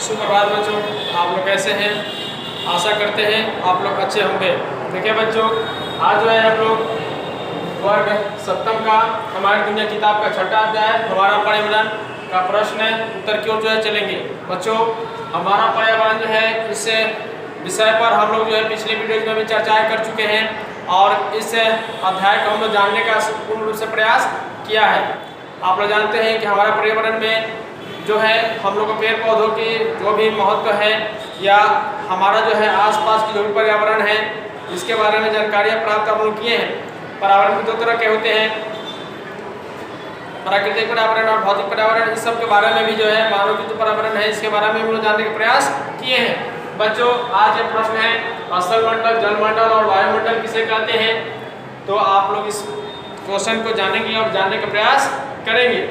सुप्रभात बच्चों, आप लोग कैसे हैं? आशा करते हैं आप लोग अच्छे होंगे। देखिए बच्चों, आज जो है हम लोग वर्ग सप्तम का हमारी दुनिया किताब का छठा अध्याय हमारा पर्यावरण का प्रश्न उत्तर की ओर जो है चलेंगे। बच्चों, हमारा पर्यावरण जो है इस विषय पर हम लोग जो है पिछले वीडियोज में भी चर्चाएं कर चुके हैं और इस अध्याय को हम लोग जानने का पूर्ण रूप से प्रयास किया है। आप लोग जानते हैं कि हमारा पर्यावरण में जो है हम लोग पेड़ पौधों की जो भी महत्व है या हमारा जो है आसपास की जो भी पर्यावरण है इसके बारे में जानकारियाँ प्राप्त हम लोग किए हैं। पर्यावरण भी दो तरह के होते हैं, प्राकृतिक पर्यावरण और भौतिक पर्यावरण। इस सब के बारे में भी जो है मानव की जो पर्यावरण है इसके बारे में हम लोग जानने का प्रयास किए हैं। बच्चों, आज ये प्रश्न है स्थलमंडल, जलमंडल और वायुमंडल किसे कहते हैं, तो आप लोग इस क्वेश्चन को जानेंगे और जानने का प्रयास करेंगे।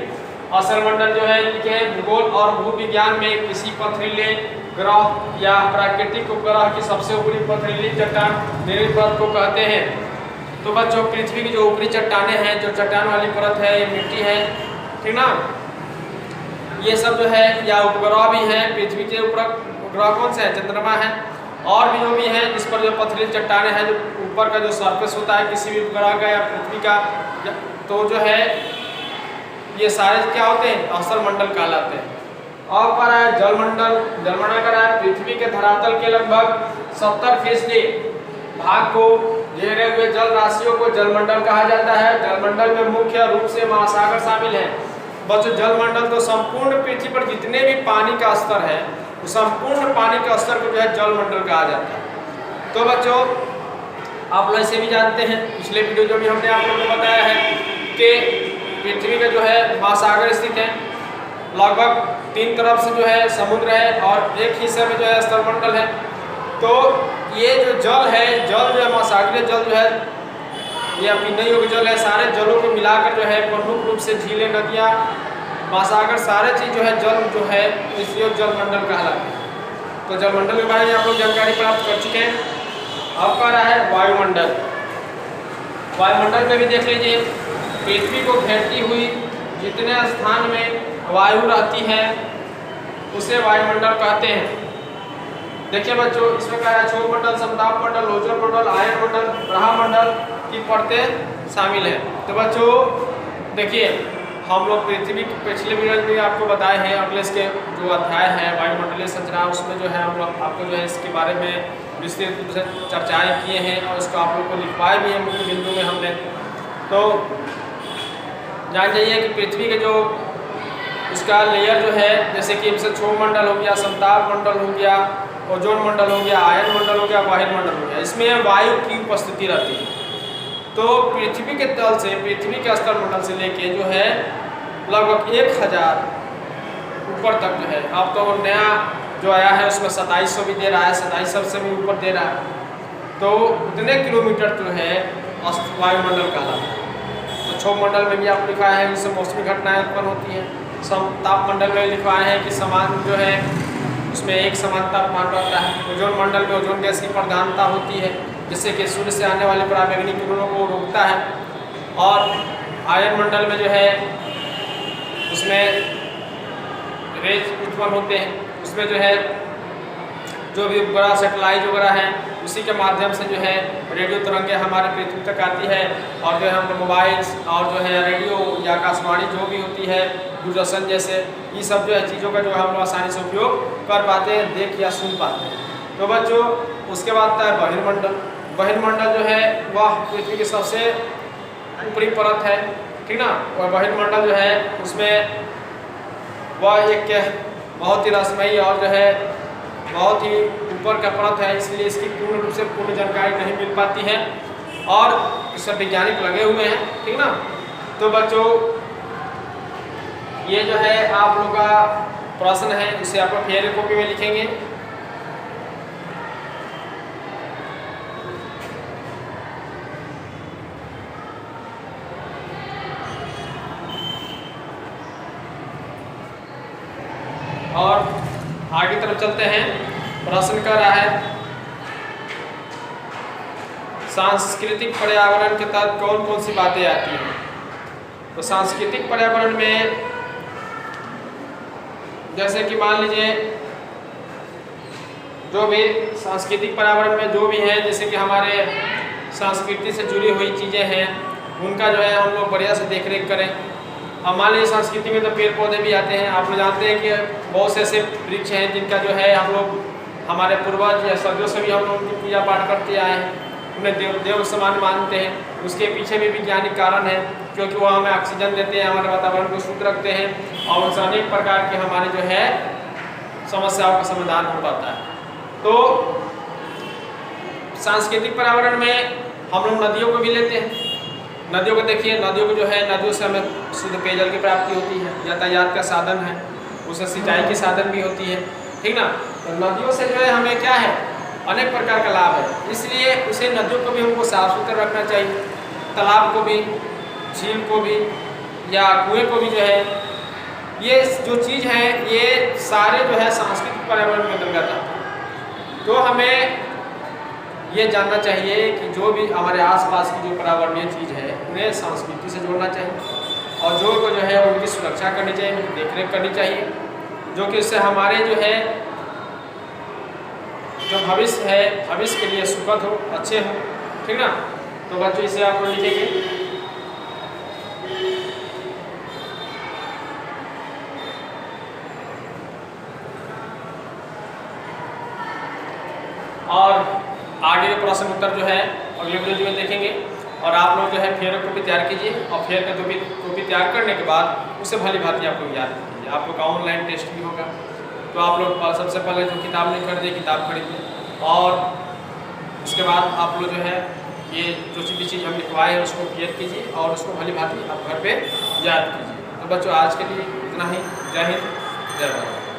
स्थलमंडल जो है लिखे भूगोल और भूविज्ञान में किसी पथरीले ग्रह या प्राकृतिक उपग्रह की सबसे ऊपरी पथरीली चट्टान निर्मित परत को कहते हैं। तो बच्चों, पृथ्वी की जो ऊपरी चट्टानें हैं, जो चट्टान वाली परत है, ये मिट्टी है, ठीक ना, ये सब जो है या उपग्रह भी है। पृथ्वी के ऊपर उपग्रह कौन सा है? चंद्रमा है। और भी जो भी है इस पर जो पथरीली चट्टानें हैं, जो ऊपर का जो सरफेस होता है किसी भी उपग्रह का या पृथ्वी का, तो जो है ये सारे क्या होते हैं? स्थलमंडल कहलाते हैं। और पर है जलमंडल। जलमंडल का है पृथ्वी के धरातल के लगभग 70% भाग को घेरे हुए जल राशियों को जलमंडल कहा जाता है। जलमंडल में मुख्य रूप से महासागर शामिल है। बच्चों, जलमंडल तो संपूर्ण पृथ्वी पर जितने भी पानी का स्तर है उस संपूर्ण पानी के स्तर को जो है जलमंडल कहा जाता है। तो बच्चों, आप लोग इसे भी जानते हैं, पिछले वीडियो जो भी हमने आप लोगों को बताया है कि पृथ्वी का जो है महासागर स्थित है, लगभग 3 तरफ से जो है समुद्र है और एक हिस्से में जो है स्थलमंडल है। तो ये जो जल है, जल जो है महासागरीय जल जो है ये पीने योग्य जल है। सारे जलों को मिलाकर जो है प्रमुख रूप से झीलें, नदियाँ, महासागर सारे चीज़ जो है जल जो है इसलिए जलमंडल कहलाते हैं। तो जलमंडल के बारे में आप लोग जानकारी प्राप्त कर चुके हैं। अब कह रहा है वायुमंडल। वायुमंडल में भी देख लीजिए, पृथ्वी को घेरती हुई जितने स्थान में वायु रहती है उसे वायुमंडल कहते हैं। देखिए बच्चों, इसमें क्या है? क्षोभमंडल, समताप मंडल, ओजोन मंडल, आयन मंडल, ब्रह्मंडल की परतें शामिल है। तो बच्चों देखिए, हम लोग पृथ्वी पिछले वीडियो में आपको बताए हैं, अगले इसके जो अध्याय है वायुमंडलीय संरचना उसमें जो है हम लोग आपको जो है इसके बारे में विस्तृत रूप से चर्चाएँ किए हैं और इसको आप लोग को लिखवाए भी हैं मुख्य बिंदु में हमने। तो जान जाइए कि पृथ्वी के जो उसका लेयर जो है, जैसे कि इनसे क्षोभमंडल हो गया, समताप मंडल हो गया, ओजोन मंडल हो गया, आयन मंडल हो गया, वायु मंडल हो गया, इसमें वायु की उपस्थिति रहती है। तो पृथ्वी के तल से, पृथ्वी के स्थलमंडल से लेके जो है लगभग 1000 ऊपर तक जो है, अब तो नया जो आया है उसमें 2700 भी दे रहा है, 2700 से भी ऊपर दे रहा है। तो उतने किलोमीटर जो है वायुमंडल कहलाता है। तो क्षोभमंडल में भी आप लिखा है जिससे मौसमी घटनाएं उत्पन्न होती हैं। समताप मंडल में लिखवाए हैं कि समान जो है उसमें एक समान तापमान रहता है। ओजोन मंडल में ओजोन गैस की प्रधानता होती है जिससे कि सूर्य से आने वाले पराबैंगनी किरणों को रोकता है। और आयन मंडल में जो है उसमें रेज उत्पन्न होते हैं, उसमें जो है जो भी उपग्रह, सेटेलाइट वगैरह हैं उसी के माध्यम से जो है रेडियो तरंगें हमारे पृथ्वी तक आती है और जो है हम मोबाइल्स और जो है रेडियो या आकाशवाणी जो भी होती है, दूरदर्शन जैसे ये सब जो है चीज़ों का जो हम लोग आसानी से उपयोग कर पाते हैं, देख या सुन पाते हैं। तो बच्चों, उसके बाद आता है बहिर्मंडल। बहिर्मंडल जो है वह पृथ्वी की सबसे ऊपरी परत है, ठीक ना। वह बहिर्मंडल जो है उसमें वह एक बहुत ही रहस्यमयी और जो है बहुत ही ऊपर का परत है, इसलिए इसकी पूर्ण रूप से पूर्ण जानकारी नहीं मिल पाती है और इस सब वैज्ञानिक लगे हुए हैं, ठीक ना। तो बच्चों, ये जो है आप लोगों का प्रश्न है, इसे आप फेयर कॉपी में लिखेंगे। और आगे तरफ चलते हैं। प्रश्न कर रहा है सांस्कृतिक पर्यावरण के तहत कौन कौन सी बातें आती हैं। तो सांस्कृतिक पर्यावरण में जैसे कि मान लीजिए जो भी सांस्कृतिक पर्यावरण में जो भी है, जैसे कि हमारे संस्कृति से जुड़ी हुई चीज़ें हैं, उनका जो है हम लोग बढ़िया से देख रेख करें। हमारी संस्कृति में तो पेड़ पौधे भी आते हैं। आप लोग जानते हैं कि बहुत से ऐसे वृक्ष हैं जिनका जो है हम लोग हमारे पूर्वज या सर्जों से भी हम लोग उनकी पूजा पाठ करते आए हैं, उन्हें देव समान मानते हैं। उसके पीछे भी वैज्ञानिक कारण है, क्योंकि वो हमें ऑक्सीजन देते हैं, हमारे वातावरण को शुद्ध रखते हैं और उनसे अनेक प्रकार के हमारे जो है समस्याओं का समाधान हो पाता है। तो सांस्कृतिक पर्यावरण में हम लोग नदियों को भी लेते हैं। नदियों को देखिए, नदियों को जो है, नदियों से हमें शुद्ध पेयजल की प्राप्ति होती है, यातायात का साधन है, उससे सिंचाई के साधन भी होती है, ठीक ना। तो नदियों से जो है हमें क्या है, अनेक प्रकार का लाभ है। इसलिए उसे नदियों को भी हमको साफ सुथरा रखना चाहिए, तालाब को भी, झील को भी या कुएं को भी जो है, ये जो चीज़ है ये सारे जो है सांस्कृतिक पर्यावरण के अंतर्गत आते हैं। तो हमें ये जानना चाहिए कि जो भी हमारे आसपास की जो पर्यावरणीय चीज़ है उन्हें संस्कृति से जोड़ना चाहिए और जो है उनकी सुरक्षा करनी चाहिए, उनकी देखरेख करनी चाहिए, जो कि इससे हमारे जो है जो भविष्य है, भविष्य के लिए सुखद हो, अच्छे हो, ठीक ना। तो बच्चों इसे आप लोग लिखेंगे। और आगे के प्रश्न उत्तर जो है अगले वीडियो में देखेंगे। और आप लोग जो है फेयर कॉपी तैयार कीजिए और फेयर का कॉपी तैयार करने के बाद उसे भली भांति आप लोग याद कीजिए। आप लोग का ऑनलाइन टेस्ट भी होगा, तो आप लोग सबसे पहले जो किताब नहीं खरीदे, किताब खरीदिए और उसके बाद आप लोग जो है ये जो भी चीज़ हम लिखवाए हैं उसको क्लियर कीजिए और उसको भली भांति आप घर पे याद कीजिए। तो बच्चों आज के लिए इतना ही। जय हिंद, जय भारत।